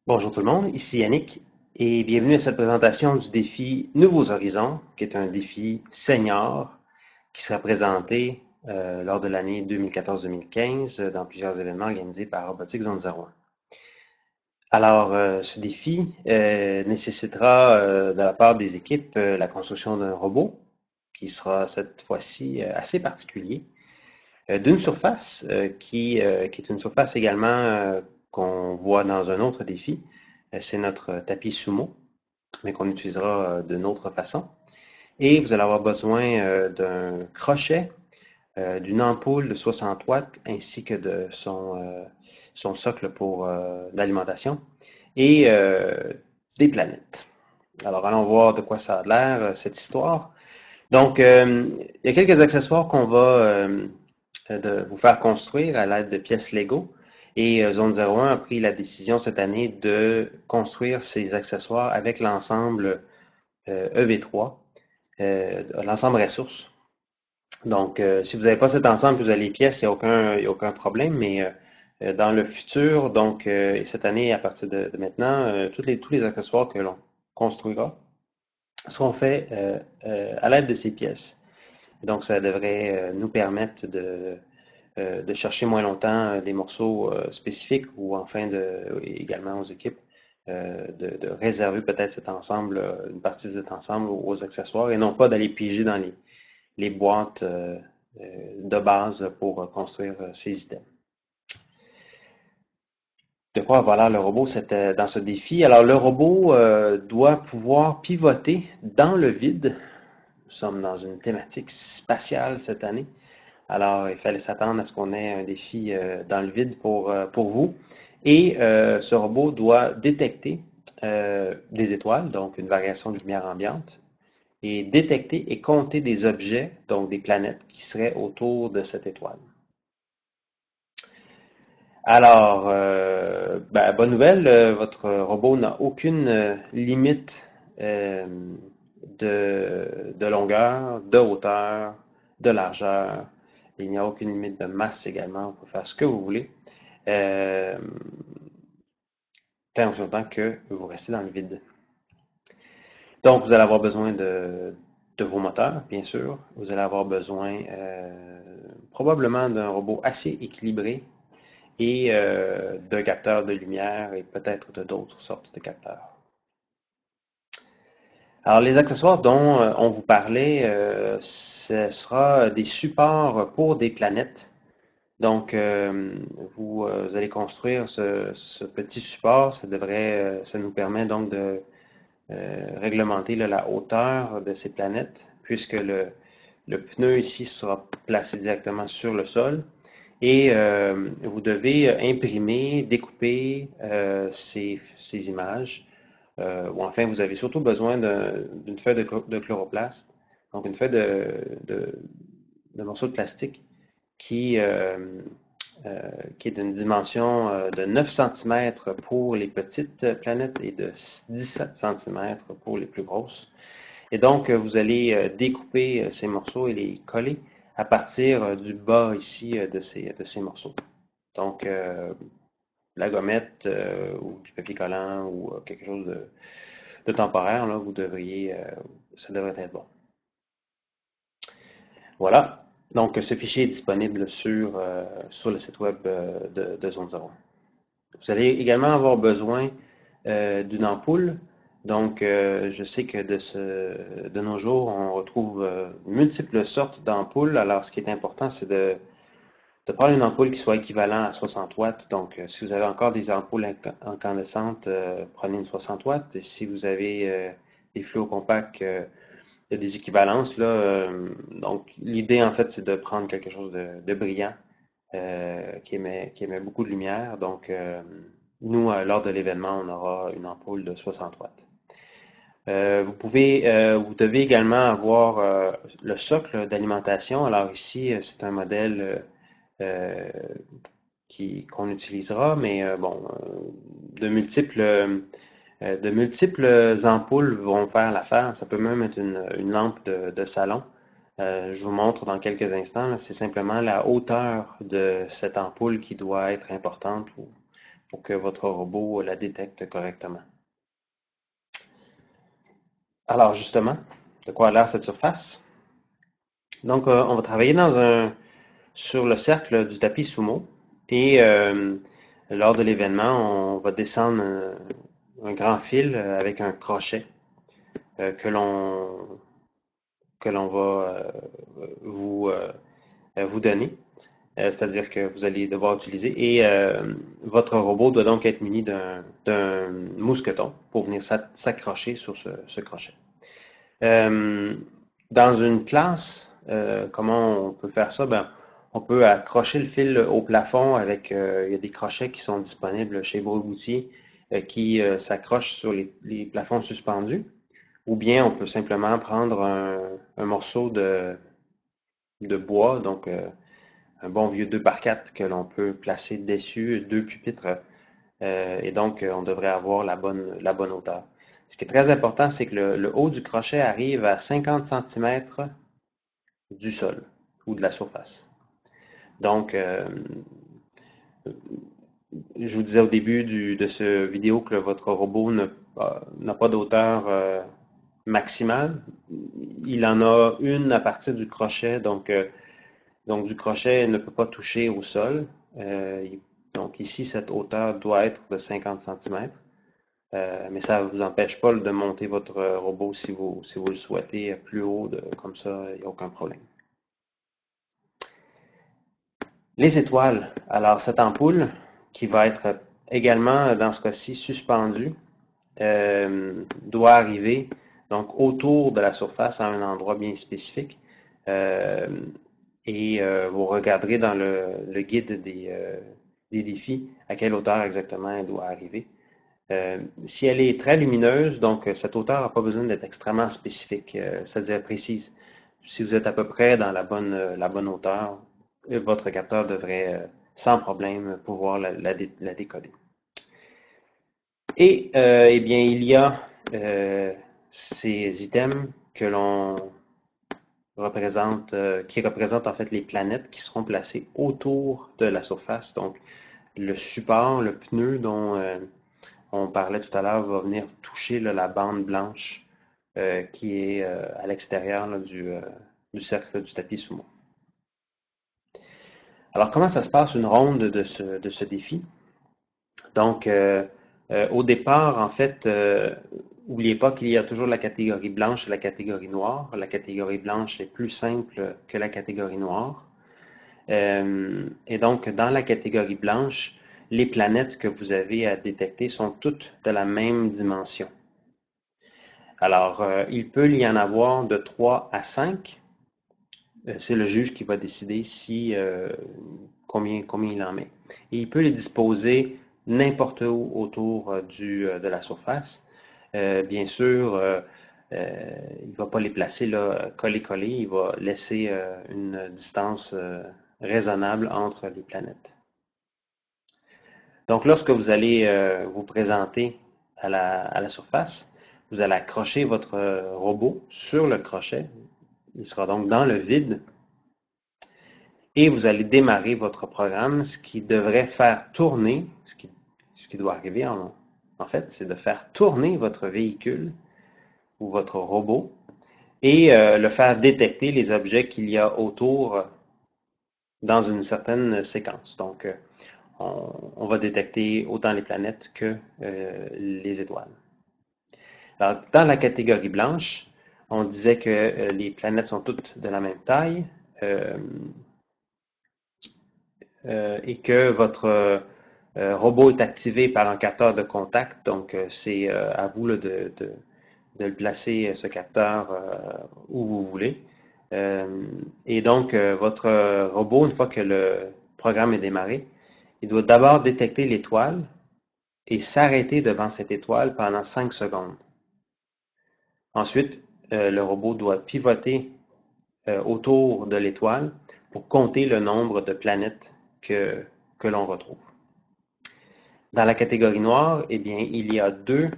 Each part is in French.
Bonjour tout le monde, ici Yannick et bienvenue à cette présentation du défi Nouveaux Horizons, qui est un défi senior qui sera présenté lors de l'année 2014-2015 dans plusieurs événements organisés par Robotics Zone 01. Alors, ce défi nécessitera de la part des équipes la construction d'un robot qui sera cette fois-ci assez particulier, d'une surface qui est une surface également qu'on voit dans un autre défi. C'est notre tapis sumo, mais qu'on utilisera d'une autre façon. Et vous allez avoir besoin d'un crochet, d'une ampoule de 60 watts, ainsi que de son socle pour l'alimentation, et des planètes. Alors, allons voir de quoi ça a l'air, cette histoire. Donc, il y a quelques accessoires qu'on va vous faire construire à l'aide de pièces Lego. Et Zone 01 a pris la décision cette année de construire ces accessoires avec l'ensemble EV3, l'ensemble ressources. Donc, si vous n'avez pas cet ensemble, vous avez les pièces, il n'y a aucun problème, mais dans le futur, donc, et cette année, à partir de maintenant, tous les accessoires que l'on construira seront faits à l'aide de ces pièces. Donc, ça devrait nous permettre de chercher moins longtemps des morceaux spécifiques ou enfin également aux équipes de réserver peut-être cet ensemble, une partie de cet ensemble aux accessoires et non pas d'aller piger dans les boîtes de base pour construire ces items. De quoi avoir l'air le robot dans ce défi? Alors, le robot doit pouvoir pivoter dans le vide. Nous sommes dans une thématique spatiale cette année. Alors, il fallait s'attendre à ce qu'on ait un défi dans le vide pour vous. Et ce robot doit détecter des étoiles, donc une variation de lumière ambiante, et détecter et compter des objets, donc des planètes, qui seraient autour de cette étoile. Alors, bonne nouvelle, votre robot n'a aucune limite de longueur, de hauteur, de largeur. Il n'y a aucune limite de masse également. Vous pouvez faire ce que vous voulez. Tant aussi longtemps que vous restez dans le vide. Donc, vous allez avoir besoin de vos moteurs, bien sûr. Vous allez avoir besoin probablement d'un robot assez équilibré et d'un capteur de lumière et peut-être d'autres sortes de capteurs. Alors, les accessoires dont on vous parlait, ce sera des supports pour des planètes. Donc, vous allez construire ce petit support. Ça nous permet donc de réglementer la hauteur de ces planètes, puisque le pneu ici sera placé directement sur le sol. Et vous devez imprimer, découper ces images. Ou enfin, vous avez surtout besoin d'une feuille de chloroplaste, donc une feuille de morceau de plastique qui est d'une dimension de 9 cm pour les petites planètes et de 17 cm pour les plus grosses. Et donc, vous allez découper ces morceaux et les coller à partir du bas ici de ces morceaux. Donc, la gommette ou du papier collant ou quelque chose de temporaire, là, ça devrait être bon. Voilà. Donc, ce fichier est disponible sur le site web de Zone 01. Vous allez également avoir besoin d'une ampoule. Donc, je sais que de nos jours, on retrouve multiples sortes d'ampoules. Alors, ce qui est important, c'est de prendre une ampoule qui soit équivalente à 60 watts. Donc, si vous avez encore des ampoules incandescentes, prenez une 60 watts. Et si vous avez des fluos compacts, il y a des équivalences, là. Donc, l'idée, en fait, c'est de prendre quelque chose de brillant qui émet beaucoup de lumière. Donc, nous, lors de l'événement, on aura une ampoule de 60 watts. Vous devez également avoir le socle d'alimentation. Alors ici, c'est un modèle qu'on utilisera, mais de multiples ampoules vont faire l'affaire. Ça peut même être une lampe de salon. Je vous montre dans quelques instants. C'est simplement la hauteur de cette ampoule qui doit être importante pour que votre robot la détecte correctement. Alors justement, de quoi a l'air cette surface? Donc, on va travailler sur le cercle du tapis sumo et lors de l'événement, on va descendre un grand fil avec un crochet que l'on va vous donner. C'est-à-dire que vous allez devoir utiliser. Et votre robot doit donc être muni d'un mousqueton pour venir s'accrocher sur ce crochet. Dans une classe, comment on peut faire ça? Ben, on peut accrocher le fil au plafond avec, il y a des crochets qui sont disponibles chez Bro-Boutier qui s'accrochent sur les plafonds suspendus. Ou bien on peut simplement prendre un morceau de bois, donc un bon vieux 2x4 que l'on peut placer dessus, 2 pupitres, et donc on devrait avoir la bonne hauteur. Ce qui est très important, c'est que le haut du crochet arrive à 50 cm du sol ou de la surface. Donc, je vous disais au début de ce vidéo que votre robot n'a pas d'hauteur maximale. Il en a une à partir du crochet, donc du crochet ne peut pas toucher au sol. Donc ici, cette hauteur doit être de 50 cm. Mais ça ne vous empêche pas de monter votre robot si vous le souhaitez plus haut, comme ça, il n'y a aucun problème. Les étoiles. Alors, cette ampoule, qui va être également, dans ce cas-ci, suspendue, doit arriver donc autour de la surface à un endroit bien spécifique. Et vous regarderez dans le guide des défis à quelle hauteur exactement elle doit arriver. Si elle est très lumineuse, donc cette hauteur n'a pas besoin d'être extrêmement spécifique, c'est-à-dire précise. Si vous êtes à peu près dans la bonne hauteur, votre capteur devrait sans problème pouvoir la décoder. Et eh bien, il y a ces items que l'on représente, qui représentent en fait les planètes qui seront placées autour de la surface. Donc, le support, le pneu dont on parlait tout à l'heure va venir toucher la bande blanche qui est à l'extérieur du cercle du tapis sumo. Alors, comment ça se passe une ronde de ce défi? Donc, au départ, en fait, n'oubliez pas qu'il y a toujours la catégorie blanche et la catégorie noire. La catégorie blanche est plus simple que la catégorie noire. Et donc, dans la catégorie blanche, les planètes que vous avez à détecter sont toutes de la même dimension. Alors, il peut y en avoir de 3 à 5. C'est le juge qui va décider combien il en met. Et il peut les disposer n'importe où autour de la surface. Bien sûr, il ne va pas les placer là, collés. Il va laisser une distance raisonnable entre les planètes. Donc, lorsque vous allez vous présenter à la surface, vous allez accrocher votre robot sur le crochet. Il sera donc dans le vide. Et vous allez démarrer votre programme, ce qui devrait faire tourner, ce qui doit arriver en fait, c'est de faire tourner votre véhicule ou votre robot et le faire détecter les objets qu'il y a autour dans une certaine séquence. Donc, on va détecter autant les planètes que les étoiles. Alors, dans la catégorie blanche, on disait que les planètes sont toutes de la même taille et que votre robot est activé par un capteur de contact. Donc, c'est à vous là, de le placer, ce capteur, où vous voulez. Et donc, votre robot, une fois que le programme est démarré, il doit d'abord détecter l'étoile et s'arrêter devant cette étoile pendant 5 secondes. Ensuite, le robot doit pivoter autour de l'étoile pour compter le nombre de planètes que l'on retrouve. Dans la catégorie noire, eh bien, il y a 2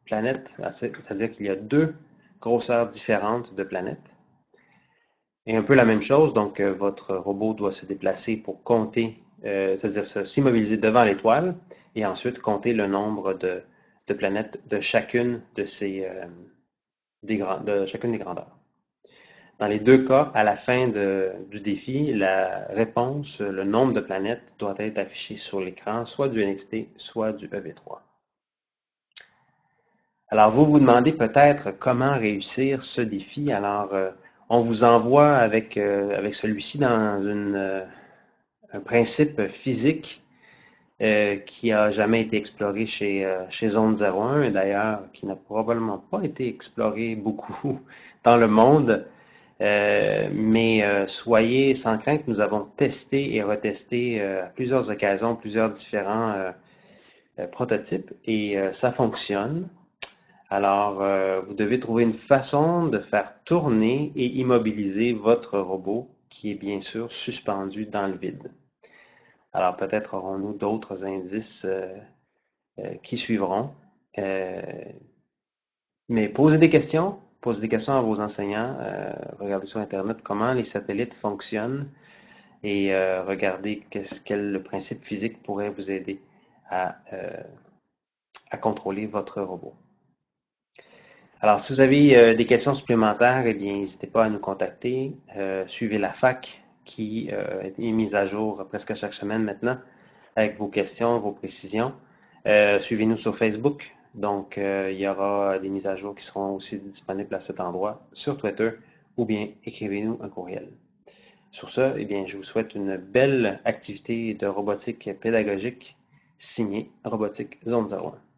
planètes, c'est-à-dire qu'il y a 2 grosseurs différentes de planètes. Et un peu la même chose, donc votre robot doit se déplacer pour compter, c'est-à-dire s'immobiliser devant l'étoile et ensuite compter le nombre de planètes de chacune de chacune des grandeurs. Dans les deux cas, à la fin du défi, la réponse, le nombre de planètes, doit être affiché sur l'écran, soit du NXT, soit du EV3. Alors, vous vous demandez peut-être comment réussir ce défi. Alors, on vous envoie avec celui-ci dans un principe physique qui n'a jamais été exploré chez Zone 01, et d'ailleurs qui n'a probablement pas été exploré beaucoup dans le monde. Mais soyez sans crainte, nous avons testé et retesté à plusieurs occasions, plusieurs différents prototypes, et ça fonctionne. Alors, vous devez trouver une façon de faire tourner et immobiliser votre robot qui est bien sûr suspendu dans le vide. Alors, peut-être aurons-nous d'autres indices qui suivront. Mais posez des questions à vos enseignants. Regardez sur Internet comment les satellites fonctionnent et regardez quel le principe physique pourrait vous aider à contrôler votre robot. Alors, si vous avez des questions supplémentaires, eh bien, n'hésitez pas à nous contacter. Suivez la FAQ qui est mise à jour presque chaque semaine maintenant avec vos questions, vos précisions. Suivez-nous sur Facebook. Donc, il y aura des mises à jour qui seront aussi disponibles à cet endroit, sur Twitter, ou bien écrivez-nous un courriel. Sur ce, eh bien, je vous souhaite une belle activité de robotique pédagogique signée Robotique Zone 01.